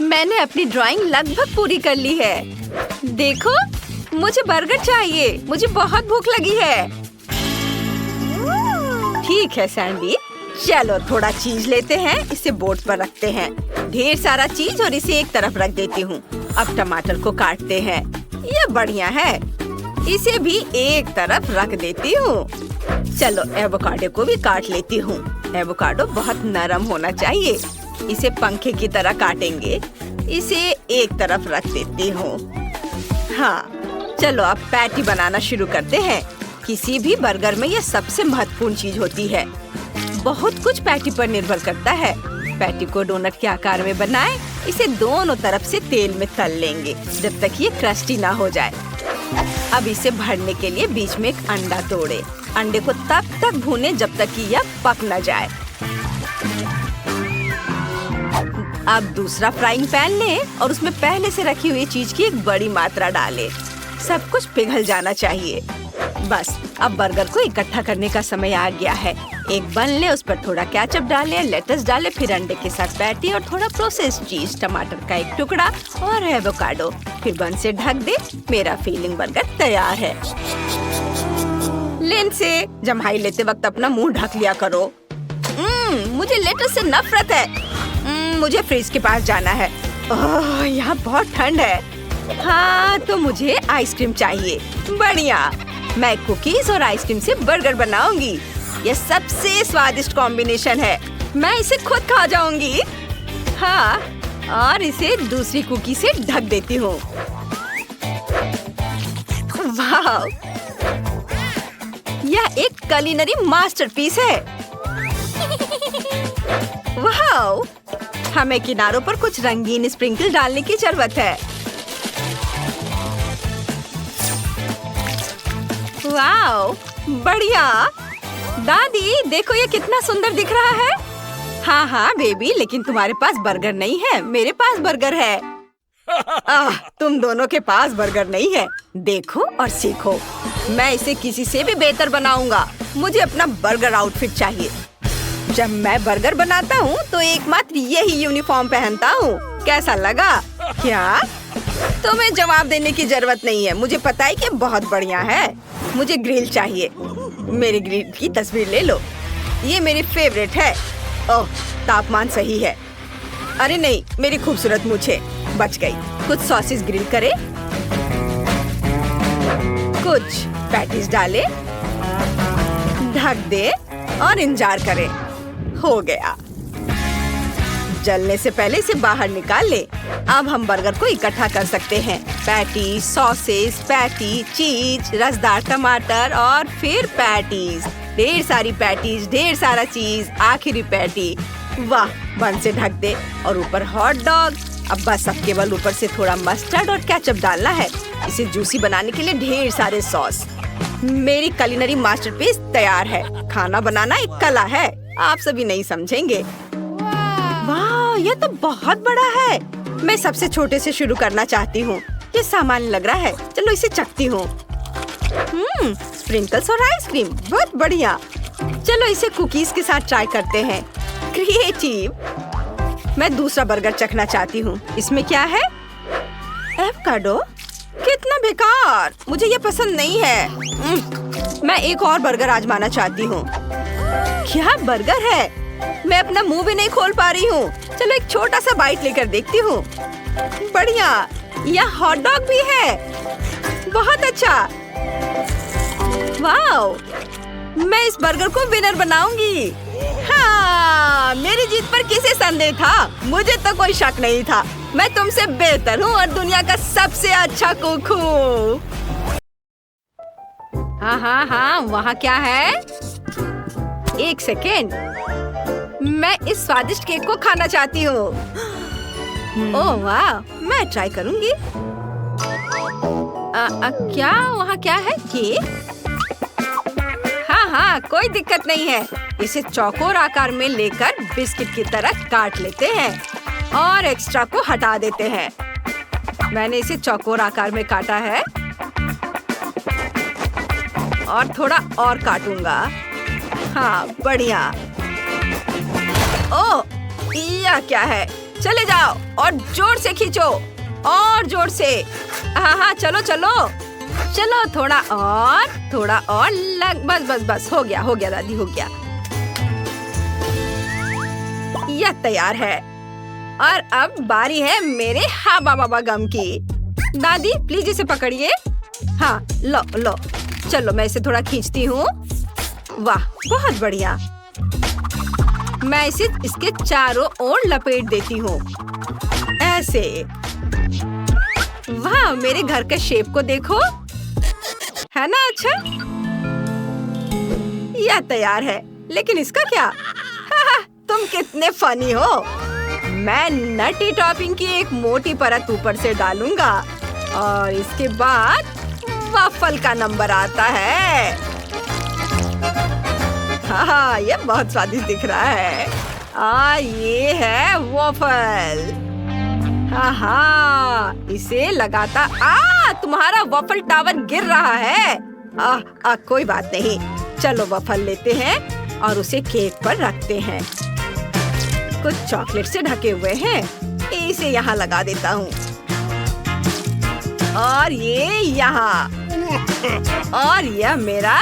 मैंने अपनी ड्राइंग लगभग पूरी कर ली है। देखो, मुझे बर्गर चाहिए। मुझे बहुत भूख लगी है। ठीक है सैंडी, चलो थोड़ा चीज लेते हैं, इसे बोर्ड पर रखते हैं। ढेर सारा चीज और इसे एक तरफ रख देती हूँ। अब टमाटर को काटते हैं। ये बढ़िया है। इसे भी एक तरफ रख देती हूँ। चलो एवोकाडो को भी काट लेती हूँ। एवोकाडो बहुत नरम होना चाहिए। इसे पंखे की तरह काटेंगे। इसे एक तरफ रख देती हूँ। हाँ, चलो अब पैटी बनाना शुरू करते हैं। किसी भी बर्गर में यह सबसे महत्वपूर्ण चीज होती है। बहुत कुछ पैटी पर निर्भर करता है। पैटी को डोनट के आकार में बनाएं। इसे दोनों तरफ से तेल में तल लेंगे जब तक ये क्रस्टी ना हो जाए। अब इसे भरने के लिए बीच में एक अंडा तोड़े। अंडे को तब तक भूनें जब तक कि यह पक न जाए। अब दूसरा फ्राइंग पैन लें और उसमें पहले से रखी हुई चीज की एक बड़ी मात्रा डालें। सब कुछ पिघल जाना चाहिए। बस अब बर्गर को इकट्ठा करने का समय आ गया है। एक बन ले, उस पर थोड़ा केचप डालें, लेटस डालें, फिर अंडे के साथ पैटी और थोड़ा प्रोसेस्ड चीज, टमाटर का एक टुकड़ा और एवोकाडो। फिर बन से ढक दे। मेरा फीलिंग बर्गर तैयार है। लिंडसे, जम्हाई लेते वक्त अपना मुंह ढक लिया करो। मुझे लेटस से नफरत है। मुझे फ्रिज के पास जाना है। यहाँ बहुत ठंड है। हाँ, तो मुझे आइसक्रीम चाहिए। बढ़िया, मैं कुकीज और आइसक्रीम से बर्गर बनाऊंगी। यह सबसे स्वादिष्ट कॉम्बिनेशन है। मैं इसे खुद खा जाऊंगी। हाँ, और इसे दूसरी कुकी से ढक देती हूँ। वाह, यह एक कुलिनरी मास्टरपीस है। वाह, हमें किनारों पर कुछ रंगीन स्प्रिंकल डालने की जरूरत है। वाह, बढ़िया। दादी, देखो ये कितना सुंदर दिख रहा है। हाँ हाँ बेबी, लेकिन तुम्हारे पास बर्गर नहीं है। मेरे पास बर्गर है। तुम दोनों के पास बर्गर नहीं है। देखो और सीखो। मैं इसे किसी से भी बेहतर बनाऊंगा। मुझे अपना बर्गर आउटफिट चाहिए। जब मैं बर्गर बनाता हूँ तो एकमात्र यही यूनिफॉर्म पहनता हूँ। कैसा लगा? क्या? तुम्हें जवाब देने की जरूरत नहीं है। मुझे पता है कि बहुत बढ़िया है। मुझे ग्रिल चाहिए। मेरे ग्रिल की तस्वीर ले लो। ये मेरी फेवरेट है। ओह, तापमान सही है। अरे नहीं, मेरी खूबसूरत मूछें बच गई। कुछ सॉसेस ग्रिल करें, कुछ पैटीज डालें, ढक दे और इंतजार करें। हो गया। जलने से पहले इसे बाहर निकाल ले। अब हम बर्गर को इकट्ठा कर सकते हैं। पैटी, सॉसेस, पैटी, चीज, रसदार टमाटर और फिर पैटीज। ढेर सारी पैटीज, ढेर सारा चीज, आखिरी पैटी। वाह, बन से ढक दे और ऊपर हॉट डॉग। अब बस अब केवल ऊपर से थोड़ा मस्टर्ड और केचप डालना है। इसे जूसी बनाने के लिए ढेर सारे सॉस। मेरी कुलिनरी मास्टरपीस तैयार है। खाना बनाना एक कला है। आप सभी नहीं समझेंगे। वाह, ये तो बहुत बड़ा है। मैं सबसे छोटे से शुरू करना चाहती हूँ। ये सामान्य लग रहा है। चलो इसे चखती हूँ। स्प्रिंकल्स और आइसक्रीम, बहुत बढ़िया। चलो इसे कुकीज के साथ ट्राई करते हैं। क्रिएटिव। मैं दूसरा बर्गर चखना चाहती हूँ। इसमें क्या है? एवोकाडो? कितना बेकार। मुझे ये पसंद नहीं है। मैं एक और बर्गर आजमाना चाहती हूँ। क्या बर्गर है? मैं अपना मुंह भी नहीं खोल पा रही हूँ। चलो एक छोटा सा बाइट लेकर देखती हूँ। बढ़िया, यहाँ हॉट डॉग भी है। बहुत अच्छा। वाह, मैं इस बर्गर को विनर बनाऊंगी। हाँ, मेरी जीत पर किसे संदेह था? मुझे तो कोई शक नहीं था। मैं तुमसे बेहतर हूँ और दुनिया का सबसे अच्छा कुक हूँ। हाँ हाँ हाँ, वहाँ क्या है? एक सेकेंड, मैं इस स्वादिष्ट केक को खाना चाहती हूँ। ओह वाह, मैं ट्राई करूँगी। क्या वहाँ क्या है? केक? हाँ हाँ, कोई दिक्कत नहीं है। इसे चौकोर आकार में लेकर बिस्किट की तरह काट लेते हैं और एक्स्ट्रा को हटा देते हैं। मैंने इसे चौकोर आकार में काटा है और थोड़ा और काटूंगा। हाँ, बढ़िया। ओह, यह क्या है? चले जाओ और जोर से खींचो, और जोर से। हाँ, चलो चलो चलो, थोड़ा और लग, बस बस बस, हो गया दादी, हो गया। यह तैयार है और अब बारी है मेरे हाबा बाबा गम की। दादी प्लीज इसे पकड़िए। हाँ, लो, चलो मैं इसे थोड़ा खींचती हूँ। वाह, बहुत बढ़िया। मैं इसे इसके चारों ओर लपेट देती हूँ, ऐसे। वाह, मेरे घर का शेप को देखो, है ना अच्छा? यह तैयार है, लेकिन इसका क्या? तुम कितने फनी हो। मैं नटी टॉपिंग की एक मोटी परत ऊपर से डालूंगा और इसके बाद वॉफल का नंबर आता है। हाँ, ये बहुत स्वादिष्ट दिख रहा है। ये है वॉफल। हाँ, इसे लगाता। तुम्हारा वॉफल टावर गिर रहा है। कोई बात नहीं, चलो वॉफल लेते हैं और उसे केक पर रखते हैं। कुछ चॉकलेट से ढके हुए हैं, इसे यहाँ लगा देता हूँ और ये यहाँ, और यह मेरा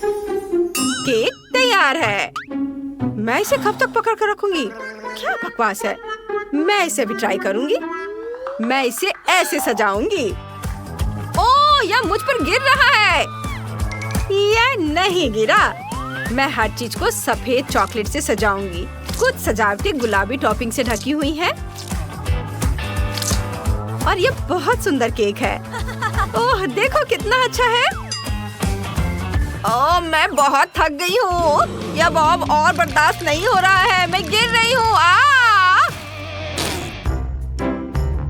केक तैयार है। मैं इसे कब तक पकड़ कर रखूंगी? क्या बकवास है। मैं इसे भी ट्राई करूंगी। मैं इसे ऐसे सजाऊंगी। ओह, यह मुझ पर गिर रहा है। यह नहीं गिरा। मैं हर चीज को सफेद चॉकलेट से सजाऊंगी। कुछ सजावटें गुलाबी टॉपिंग से ढकी हुई हैं और ये बहुत सुंदर केक है। ओह, देखो कितना अच्छा है। ओह, मैं बहुत थक गई हूँ। यह बॉब और बर्दाश्त नहीं हो रहा है। मैं गिर रही हूँ।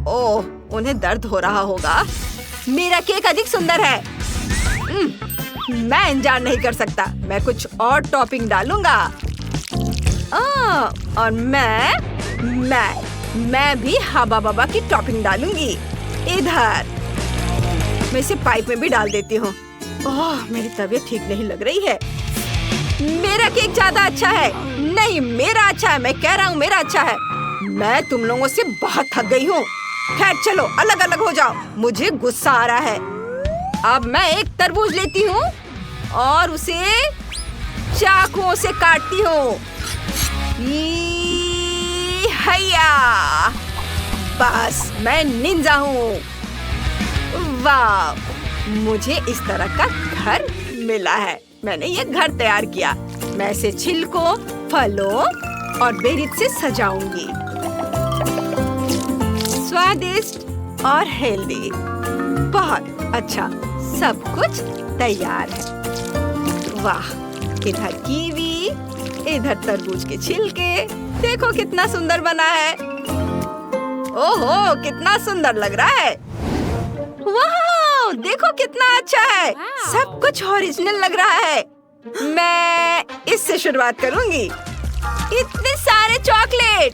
ओह, उन्हें दर्द हो रहा होगा। मेरा केक अधिक सुंदर है। मैं इंतजार नहीं कर सकता। मैं कुछ और टॉपिंग डालूंगा। और मैं भी हाबा बाबा की टॉपिंग डालूंगी। इधर मैं इसे पाइप में भी डाल देती हूँ। ओह, मेरी तबीयत ठीक नहीं लग रही है। मेरा केक ज्यादा अच्छा है। नहीं, मेरा अच्छा है। मैं कह रहा हूँ मेरा अच्छा है। मैं तुम लोगों से बहुत थक गई हूँ। खैर चलो, अलग अलग हो जाओ। मुझे गुस्सा आ रहा है। अब मैं एक तरबूज लेती हूँ और उसे चाकुओं से काटती हूँ। हैया, बस मैं निंजा हूँ। वाह, मुझे इस तरह का घर मिला है। मैंने ये घर तैयार किया। मैं इसे छिलकों, फलों और बेरीज से सजाऊंगी। स्वादिष्ट और हेल्दी, बहुत अच्छा। सब कुछ तैयार है। वाह, इधर कीवी, इधर तरबूज के छिलके। देखो कितना सुंदर बना है। ओहो, कितना सुंदर लग रहा है। वाह, देखो कितना अच्छा है। सब कुछ ओरिजिनल लग रहा है। मैं इससे शुरुआत करूंगी। इतने सारे चॉकलेट।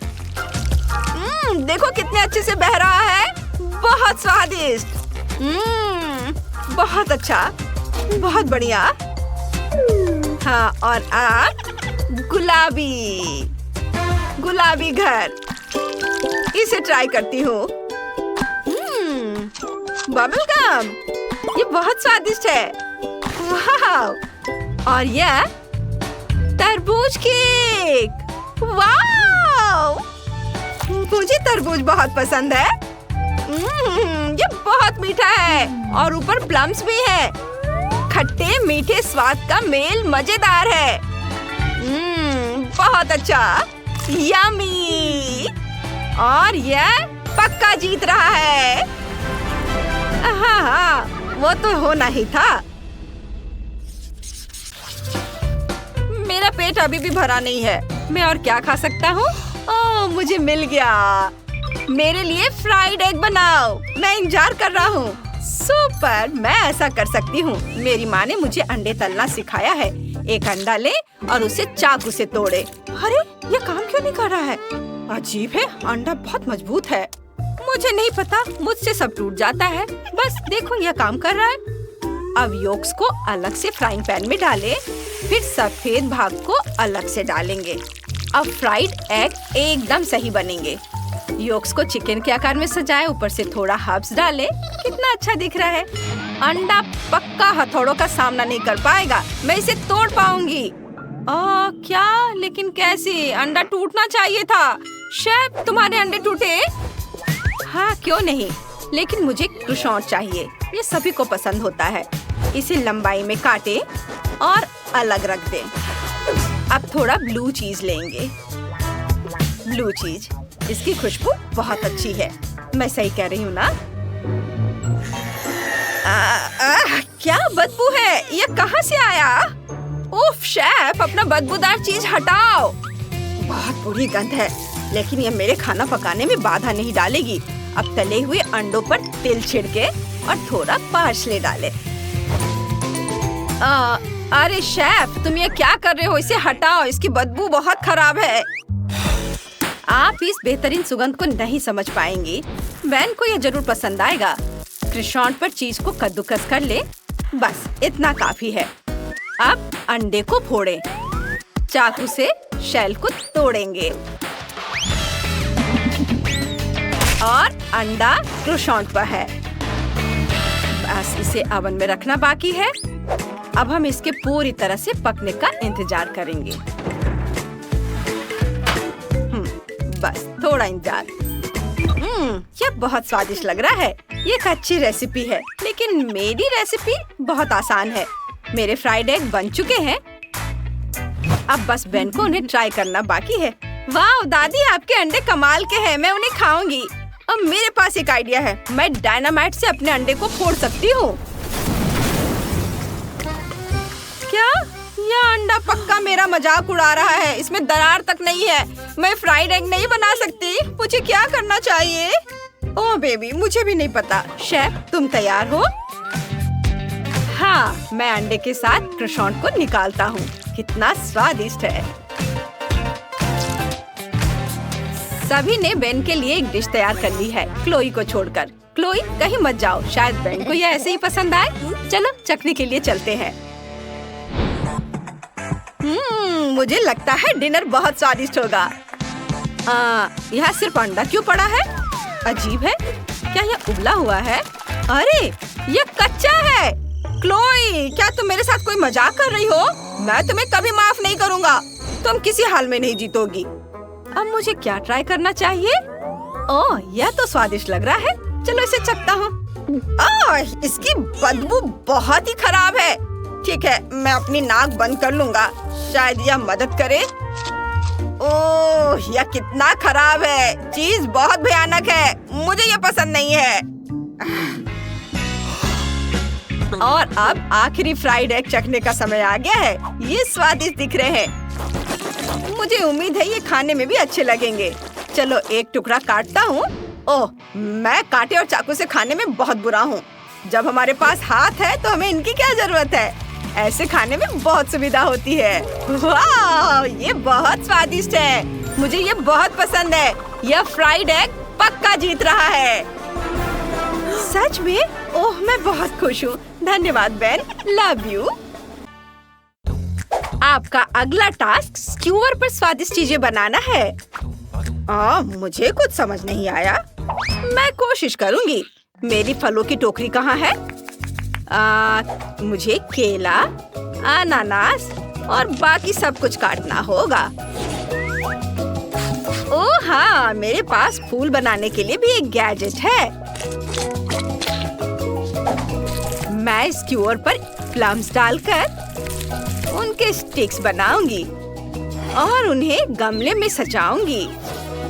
देखो कितने अच्छे से बह रहा है। बहुत स्वादिष्ट। बहुत अच्छा, बहुत बढ़िया। हाँ, और अब गुलाबी घर। इसे ट्राई करती हूँ। बबल गम, ये बहुत स्वादिष्ट है। वाह, और यह तरबूज केक। वाह, मुझे तरबूज बहुत पसंद है। ये बहुत मीठा है और ऊपर प्लम्स भी है। खट्टे मीठे स्वाद का मेल मजेदार है। बहुत अच्छा, यम्मी। और यह पक्का जीत रहा है। हाँ, वो तो होना ही था। मेरा पेट अभी भी भरा नहीं है। मैं और क्या खा सकता हूँ? ओह, मुझे मिल गया। मेरे लिए फ्राइड एग बनाओ। मैं इंतजार कर रहा हूँ। सुपर, मैं ऐसा कर सकती हूँ। मेरी माँ ने मुझे अंडे तलना सिखाया है। एक अंडा ले और उसे चाकू से तोड़े। अरे, ये काम क्यों नहीं कर रहा है? अजीब है, अंडा बहुत मजबूत है। मुझे नहीं पता, मुझसे सब टूट जाता है। बस देखो, यह काम कर रहा है। अब योक्स को अलग से फ्राइंग पैन में डालें, फिर सफेद भाग को अलग से डालेंगे। अब फ्राइड एग एकदम सही बनेंगे। योक्स को चिकन के आकार में सजाएं, ऊपर से थोड़ा हर्ब्स डालें। कितना अच्छा दिख रहा है। अंडा पक्का हथौड़ों का सामना नहीं कर पाएगा। मैं इसे तोड़ पाऊंगी। क्या? लेकिन कैसे? अंडा टूटना चाहिए था। शेफ, तुम्हारे अंडे टूटे? हाँ, क्यों नहीं, लेकिन मुझे क्रोissant चाहिए। ये सभी को पसंद होता है। इसे लंबाई में काटें और अलग रख दें। अब थोड़ा ब्लू चीज लेंगे। ब्लू चीज, इसकी खुशबू बहुत अच्छी है। मैं सही कह रही हूँ ना? क्या बदबू है? ये कहाँ से आया? उफ शेफ, अपना बदबूदार चीज हटाओ। बहुत बुरी गंध है, लेकिन ये मेरे खाना पकाने में बाधा नहीं डालेगी। अब तले हुए अंडों पर तिल छिड़के और थोड़ा पार्सले डाले। अरे शेफ, तुम ये क्या कर रहे हो? इसे हटाओ, इसकी बदबू बहुत खराब है। आप इस बेहतरीन सुगंध को नहीं समझ पाएंगी। बैन को ये जरूर पसंद आएगा। क्रोissant पर चीज को कद्दूकस कर ले। बस इतना काफी है। अब अंडे को फोड़ें। चाकू से शेल को तोड़ेंगे और अंडा क्रोissant पर है। बस इसे ओवन में रखना बाकी है। अब हम इसके पूरी तरह से पकने का इंतजार करेंगे। बस थोड़ा इंतजार। ये बहुत स्वादिष्ट लग रहा है। ये एक अच्छी रेसिपी है, लेकिन मेरी रेसिपी बहुत आसान है। मेरे फ्राइड एग बन चुके हैं। अब बस बेन को उन्हें ट्राई करना बाकी है। वाह दादी, आपके अंडे कमाल के हैं। मैं उन्हें खाऊंगी। अब मेरे पास एक आइडिया है। मैं डायनामाइट से अपने अंडे को फोड़ सकती हूँ। क्या? यह अंडा पक्का मेरा मजाक उड़ा रहा है। इसमें दरार तक नहीं है। मैं फ्राइड एग नहीं बना सकती। मुझे क्या करना चाहिए? ओह बेबी, मुझे भी नहीं पता। शेफ, तुम तैयार हो? हाँ, मैं अंडे के साथ क्रोissant को निकालता हूँ। कितना स्वादिष्ट है। सभी ने बेन के लिए एक डिश तैयार कर ली है, क्लोई को छोड़कर। क्लोई, कहीं मत जाओ, शायद बेन को यह ऐसे ही पसंद आए। चलो चखने के लिए चलते हैं। मुझे लगता है डिनर बहुत स्वादिष्ट होगा। यहाँ सिर्फ अंडा क्यों पड़ा है? अजीब है। क्या यह उबला हुआ है? अरे यह कच्चा है। क्लोई, क्या तुम मेरे साथ कोई मजाक कर रही हो? मैं तुम्हें कभी माफ नहीं करूँगा। तुम किसी हाल में नहीं जीतोगी। अब मुझे क्या ट्राई करना चाहिए? ओह, यह तो स्वादिष्ट लग रहा है। चलो इसे चखता हूँ। इसकी बदबू बहुत ही खराब है। ठीक है, मैं अपनी नाक बंद कर लूँगा। शायद यह मदद करे। ओह, यह कितना खराब है। चीज बहुत भयानक है। मुझे यह पसंद नहीं है। और अब आखिरी फ्राइड एग चखने का समय आ गया है। ये स्वादिष्ट दिख रहे हैं। मुझे उम्मीद है ये खाने में भी अच्छे लगेंगे। चलो एक टुकड़ा काटता हूँ। ओह, मैं कांटे और चाकू से खाने में बहुत बुरा हूँ। जब हमारे पास हाथ है तो हमें इनकी क्या जरूरत है। ऐसे खाने में बहुत सुविधा होती है। वाह, ये बहुत स्वादिष्ट है। मुझे ये बहुत पसंद है। यह फ्राइड एग पक्का जीत रहा है। सच में? ओह, मैं बहुत खुश हूँ। धन्यवाद बेन, लव यू। आपका अगला टास्क स्क्यूअर पर स्वादिष्ट चीजें बनाना है। मुझे कुछ समझ नहीं आया। मैं कोशिश करूँगी। मेरी फलों की टोकरी कहाँ है? मुझे केला, अनानास और बाकी सब कुछ काटना होगा। ओह हाँ, मेरे पास फूल बनाने के लिए भी एक गैजेट है। मैं स्क्यूअर पर प्लम्स डालकर उनके स्टिक्स बनाऊंगी और उन्हें गमले में सजाऊंगी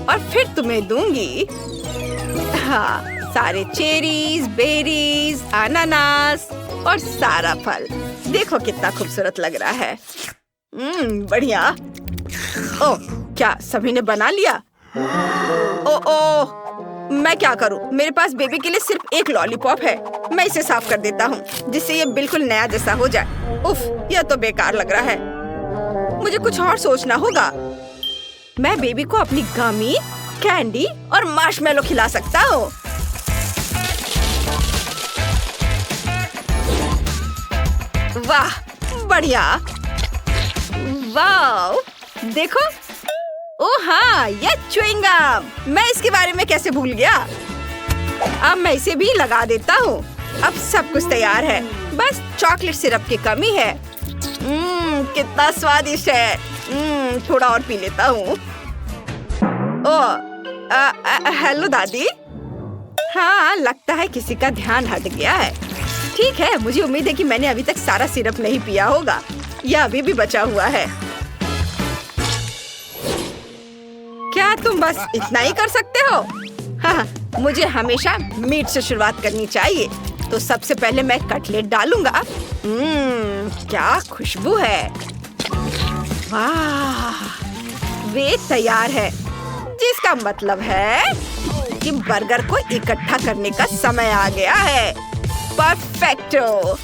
और फिर तुम्हें दूंगी। हाँ, सारे चेरीज, बेरीज, अनानास और सारा फल। देखो कितना खूबसूरत लग रहा है। बढ़िया। ओह, क्या सभी ने बना लिया? ओह, मैं क्या करूं? मेरे पास बेबी के लिए सिर्फ एक लॉलीपॉप है। मैं इसे साफ कर देता हूँ जिससे ये बिल्कुल नया जैसा हो जाए। उफ, यह तो बेकार लग रहा है। मुझे कुछ और सोचना होगा। मैं बेबी को अपनी गमी, कैंडी और मार्शमेलो खिला सकता हूँ। वाह, बढ़िया। वाह, देखो। ओह हाँ, ये च्युइंगम। मैं इसके बारे में कैसे भूल गया। अब मैं इसे भी लगा देता हूँ। अब सब कुछ तैयार है, बस चॉकलेट सिरप की कमी है। कितना स्वादिष्ट है। थोड़ा और पी लेता हूँ। हेलो दादी। हाँ, लगता है किसी का ध्यान हट गया है। ठीक है, मुझे उम्मीद है कि मैंने अभी तक सारा सिरप नहीं पिया होगा। यह अभी भी बचा हुआ है। क्या तुम बस इतना ही कर सकते हो? हाँ, मुझे हमेशा मीट से शुरुआत करनी चाहिए। तो सबसे पहले मैं कटलेट डालूंगा। क्या खुशबू है। वाह, वे तैयार है, जिसका मतलब है कि बर्गर को इकट्ठा करने का समय आ गया है। परफेक्टो।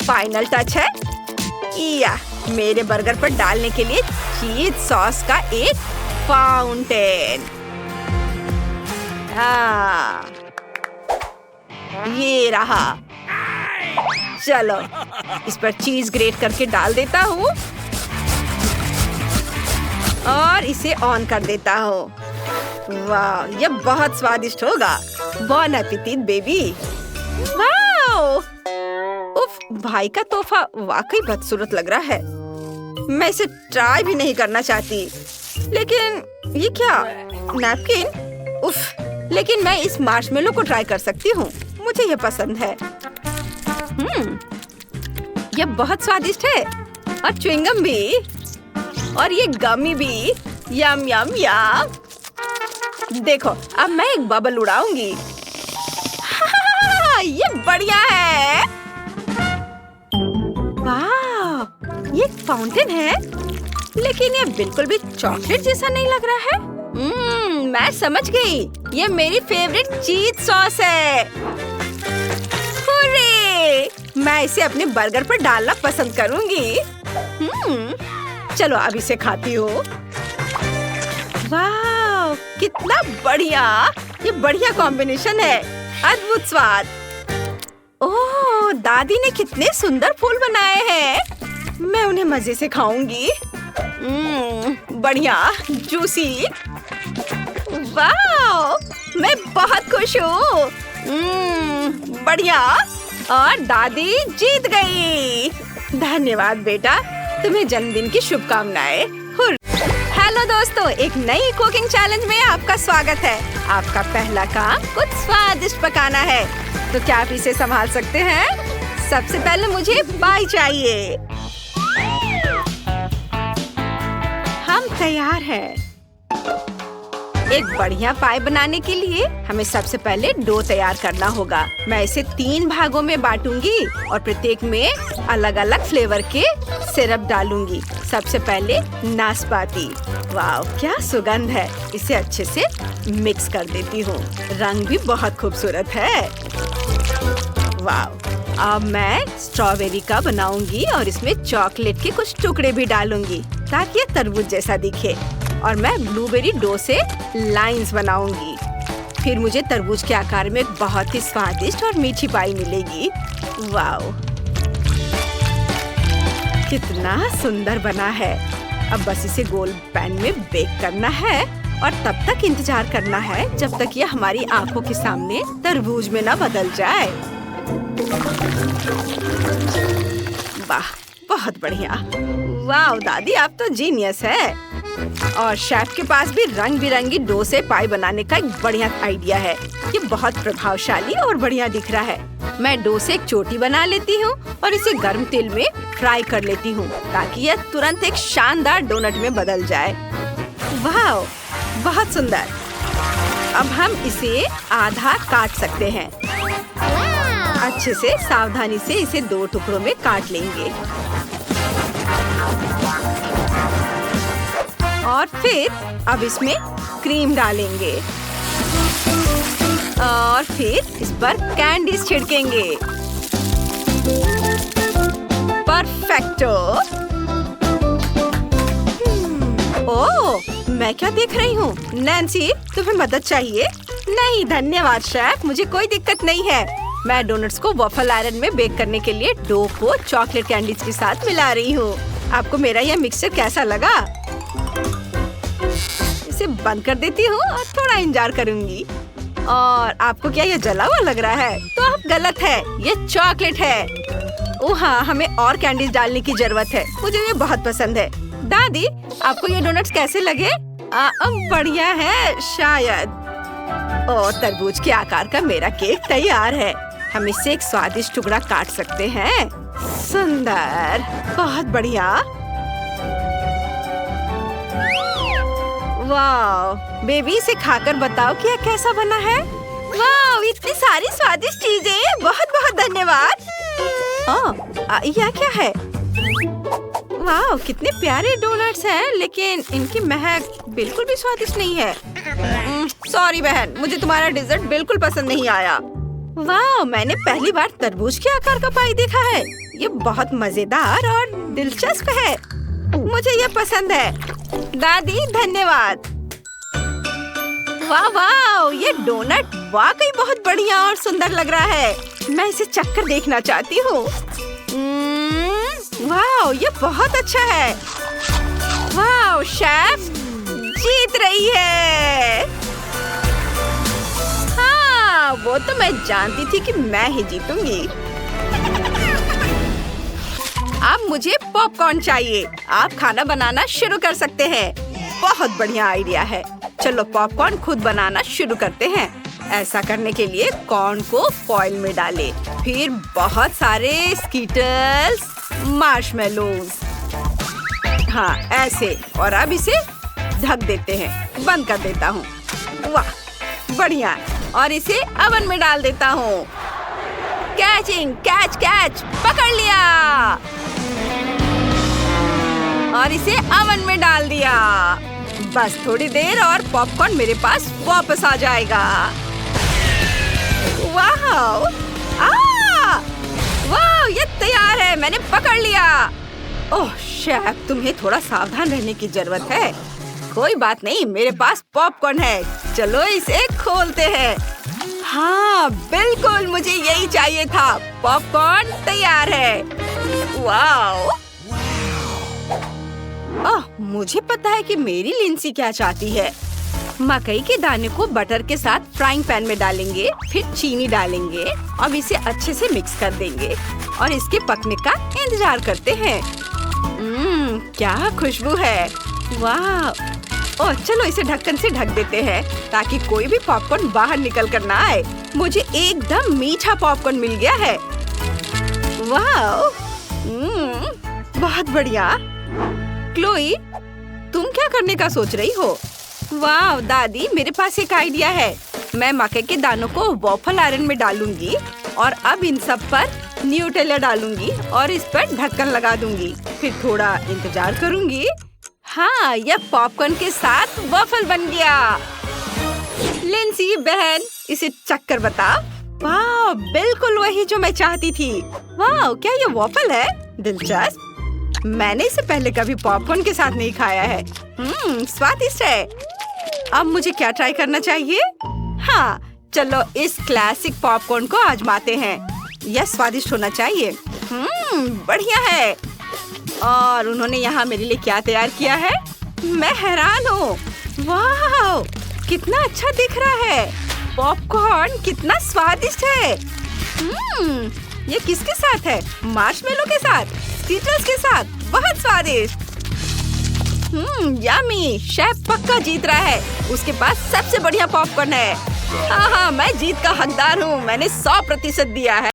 फाइनल टच है। या मेरे बर्गर पर डालने के लिए चीज सॉस का एक फाउंटेन। हाँ, ये रहा। चलो, इस पर चीज ग्रेट करके डाल देता हूँ और इसे ऑन कर देता हूँ। वाह, ये बहुत स्वादिष्ट होगा। बॉन एपेटिट बेबी। वाह, उफ, भाई का तोहफा वाकई बदसूरत लग रहा है। मैं इसे ट्राई भी नहीं करना चाहती, लेकिन ये क्या, नैपकिन? उफ, लेकिन मैं इस मार्शमेलो को ट्राई कर सकती हूँ। मुझे ये पसंद है। ये बहुत स्वादिष्ट है। और च्युइंगम भी, और ये गमी भी। यम यम यम। देखो, अब मैं एक बबल उड़ाऊंगी। ये बढ़िया है। वाह, ये फाउंटेन है, लेकिन ये बिल्कुल भी चॉकलेट जैसा नहीं लग रहा है। मैं समझ गई, ये मेरी फेवरेट चीज सॉस है। हुर्रे! मैं इसे अपने बर्गर पर डालना पसंद करूंगी। चलो अब इसे खाती हूँ। वाह, कितना बढ़िया। ये बढ़िया कॉम्बिनेशन है। अद्भुत स्वाद। ओह, दादी ने कितने सुंदर फूल बनाए हैं। मैं उन्हें मजे से खाऊंगी। बढ़िया, जूसी। वाह, मैं बहुत खुश हूँ। बढ़िया। और दादी जीत गई। धन्यवाद बेटा, तुम्हें जन्मदिन की शुभकामनाएं। हेलो दोस्तों, एक नई कुकिंग चैलेंज में आपका स्वागत है। आपका पहला काम कुछ स्वादिष्ट पकाना है। तो क्या आप इसे संभाल सकते हैं? सबसे पहले मुझे पाई चाहिए। हम तैयार हैं। एक बढ़िया पाई बनाने के लिए हमें सबसे पहले डो तैयार करना होगा। मैं इसे 3 भागों में बांटूंगी और प्रत्येक में अलग अलग फ्लेवर के सिरप डालूंगी। सबसे पहले नाशपाती। वाह, क्या सुगंध है। इसे अच्छे से मिक्स कर देती हूँ। रंग भी बहुत खूबसूरत है। वाह, अब मैं स्ट्रॉबेरी का बनाऊंगी और इसमें चॉकलेट के कुछ टुकड़े भी डालूंगी ताकि ये तरबूज जैसा दिखे। और मैं ब्लूबेरी डो से लाइंस बनाऊंगी। फिर मुझे तरबूज के आकार में बहुत ही स्वादिष्ट और मीठी पाई मिलेगी। वाह, कितना सुंदर बना है। अब बस इसे गोल पैन में बेक करना है और तब तक इंतजार करना है जब तक ये हमारी आंखों के सामने तरबूज में न बदल जाए। वाह, बहुत बढ़िया। वाह दादी, आप तो जीनियस है। और शेफ के पास भी रंग बिरंगी डो से पाई बनाने का एक बढ़िया आइडिया है। ये बहुत प्रभावशाली और बढ़िया दिख रहा है। मैं डो से एक चोटी बना लेती हूँ और इसे गर्म तेल में फ्राई कर लेती हूँ ताकि यह तुरंत एक शानदार डोनट में बदल जाए। वाह, बहुत सुंदर। अब हम इसे आधा काट सकते हैं। अच्छे से सावधानी से इसे 2 टुकड़ों में काट लेंगे और फिर अब इसमें क्रीम डालेंगे और फिर इस पर कैंडीज छिड़केंगे। परफेक्टो। ओह, मैं क्या देख रही हूँ? नैन्सी, तुम्हें मदद चाहिए? नहीं धन्यवाद शेफ, मुझे कोई दिक्कत नहीं है। मैं डोनट्स को वॉफल आयरन में बेक करने के लिए डो को चॉकलेट कैंडीज के साथ मिला रही हूँ। आपको मेरा यह मिक्सचर कैसा लगा? इसे बंद कर देती हूँ और थोड़ा इंतजार करूंगी। और आपको क्या ये जला हुआ लग रहा है? तो आप गलत है, ये चॉकलेट है। ओह हाँ, हमें और कैंडीज डालने की जरूरत है। मुझे ये बहुत पसंद है। दादी, आपको ये डोनट्स कैसे लगे? बढ़िया है शायद। और तरबूज के आकार का मेरा केक तैयार है। हम इससे एक स्वादिष्ट टुकड़ा काट सकते हैं। सुंदर, बहुत बढ़िया। वाह, बेबी इसे खाकर बताओ कि यह कैसा बना है। वाह, इतनी सारी स्वादिष्ट चीजें, बहुत बहुत धन्यवाद। यह क्या है? वाह, कितने प्यारे डोनट्स हैं, लेकिन इनकी महक बिल्कुल भी स्वादिष्ट नहीं है। सॉरी बहन, मुझे तुम्हारा डिजर्ट बिल्कुल पसंद नहीं आया। वाह, मैंने पहली बार तरबूज के आकार का पाई देखा है। ये बहुत मजेदार और दिलचस्प है। मुझे ये पसंद है। दादी धन्यवाद। वाह वाह, ये डोनट वाकई बहुत बढ़िया और सुंदर लग रहा है। मैं इसे चखकर देखना चाहती हूँ। वाह, ये बहुत अच्छा है। वाह, शेफ जीत रही है। हाँ, वो तो मैं जानती थी कि मैं ही जीतूंगी। अब मुझे पॉपकॉर्न चाहिए। आप खाना बनाना शुरू कर सकते हैं। बहुत बढ़िया आइडिया है। चलो पॉपकॉर्न खुद बनाना शुरू करते हैं। ऐसा करने के लिए कॉर्न को फॉइल में डालें, फिर बहुत सारे स्कीटल्स, मार्शमेलोज, हाँ ऐसे, और अब इसे ढक देते हैं। बंद कर देता हूँ। वाह बढ़िया, और इसे अवन में डाल देता हूँ। कैचिंग, कैच कैच, पकड़ लिया और इसे अवन में डाल दिया। बस थोड़ी देर और पॉपकॉर्न मेरे पास वापस आ जाएगा। वाह, वाह, ये तैयार है, मैंने पकड़ लिया। ओह शेफ, तुम्हें थोड़ा सावधान रहने की जरूरत है। कोई बात नहीं, मेरे पास पॉपकॉर्न है। चलो इसे खोलते हैं। हाँ बिल्कुल, मुझे यही चाहिए था। पॉपकॉर्न तैयार है। वाह, मुझे पता है कि मेरी लिंसी क्या चाहती है। मकई के दाने को बटर के साथ फ्राइंग पैन में डालेंगे, फिर चीनी डालेंगे और इसे अच्छे से मिक्स कर देंगे और इसके पकने का इंतजार करते हैं। क्या खुशबू है। वाह, चलो इसे ढक्कन से ढक देते हैं ताकि कोई भी पॉपकॉर्न बाहर निकल कर ना आए। मुझे एकदम मीठा पॉपकॉर्न मिल गया है। वाह, बहुत बढ़िया। क्लोई, तुम क्या करने का सोच रही हो? वाह दादी, मेरे पास एक आइडिया है। मैं मक्के के दानों को वॉफल आयरन में डालूंगी और अब इन सब पर न्यूटेला डालूंगी और इस पर ढक्कन लगा दूंगी। फिर थोड़ा इंतजार करूंगी। हाँ, यह पॉपकॉर्न के साथ वॉफल बन गया। लिंसी बहन, इसे चक्कर बता। वाह, बिल्कुल वही जो मैं चाहती थी। वाह, क्या ये वॉफल है? दिलचस्प। मैंने इसे पहले कभी पॉपकॉर्न के साथ नहीं खाया है। स्वादिष्ट है। अब मुझे क्या ट्राई करना चाहिए? हाँ, चलो इस क्लासिक पॉपकॉर्न को आजमाते हैं। यह स्वादिष्ट होना चाहिए। बढ़िया है। और उन्होंने यहाँ मेरे लिए क्या तैयार किया है? मैं हैरान हूँ। वाह, कितना अच्छा दिख रहा है। पॉपकॉर्न कितना स्वादिष्ट है। ये किसके साथ है? मार्शमेलो के साथ, स्कीटल्स के साथ। बहुत स्वादिष्ट। यम्मी, शेफ पक्का जीत रहा है। उसके पास सबसे बढ़िया पॉपकॉर्न है। हाँ, मैं जीत का हकदार हूँ। मैंने 100% दिया है।